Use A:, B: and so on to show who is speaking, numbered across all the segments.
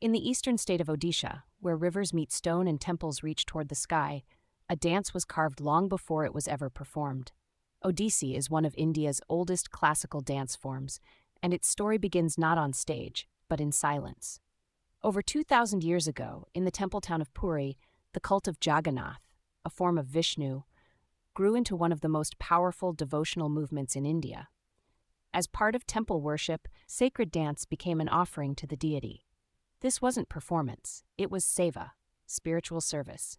A: In the eastern state of Odisha, where rivers meet stone and temples reach toward the sky, a dance was carved long before it was ever performed. Odissi is one of India's oldest classical dance forms, and its story begins not on stage, but in silence. Over 2,000 years ago, in the temple town of Puri, the cult of Jagannath, a form of Vishnu, grew into one of the most powerful devotional movements in India. As part of temple worship, sacred dance became an offering to the deity. This wasn't performance, it was seva, spiritual service.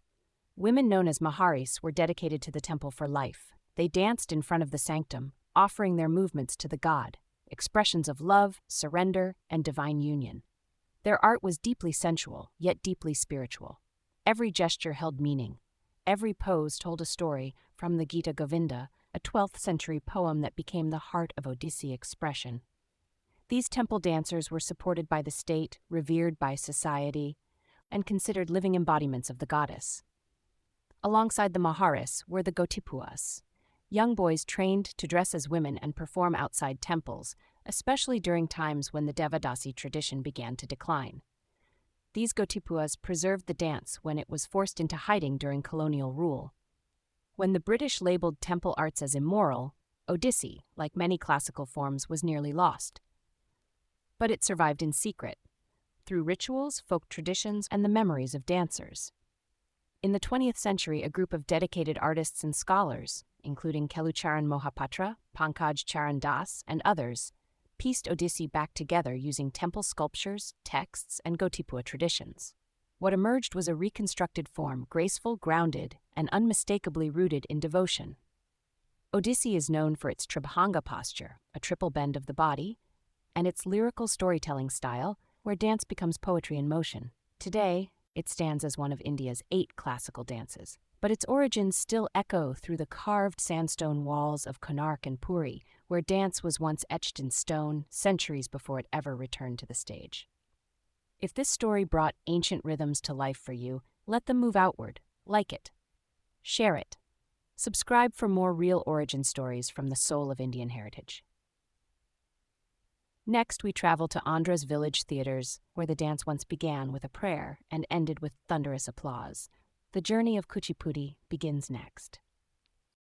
A: Women known as Maharis were dedicated to the temple for life. They danced in front of the sanctum, offering their movements to the god, expressions of love, surrender, and divine union. Their art was deeply sensual, yet deeply spiritual. Every gesture held meaning. Every pose told a story, from the Gita Govinda, a 12th century poem that became the heart of Odissi expression. These temple dancers were supported by the state, revered by society, and considered living embodiments of the goddess. Alongside the Maharis were the Gotipuas, young boys trained to dress as women and perform outside temples, especially during times when the Devadasi tradition began to decline. These Gotipuas preserved the dance when it was forced into hiding during colonial rule. When the British labeled temple arts as immoral, Odissi, like many classical forms, was nearly lost. But it survived in secret, through rituals, folk traditions, and the memories of dancers. In the 20th century, a group of dedicated artists and scholars, including Kelucharan Mohapatra, Pankaj Charan Das, and others, pieced Odissi back together using temple sculptures, texts, and Gotipua traditions. What emerged was a reconstructed form, graceful, grounded, and unmistakably rooted in devotion. Odissi is known for its Tribhanga posture, a triple bend of the body, and its lyrical storytelling style, where dance becomes poetry in motion. Today, it stands as one of India's 8 classical dances, but its origins still echo through the carved sandstone walls of Konark and Puri, where dance was once etched in stone centuries before it ever returned to the stage. If this story brought ancient rhythms to life for you, let them move outward, like it. Share it. Subscribe for more real origin stories from the soul of Indian heritage. Next, we travel to Andhra's village theaters, where the dance once began with a prayer and ended with thunderous applause. The journey of Kuchipudi begins next.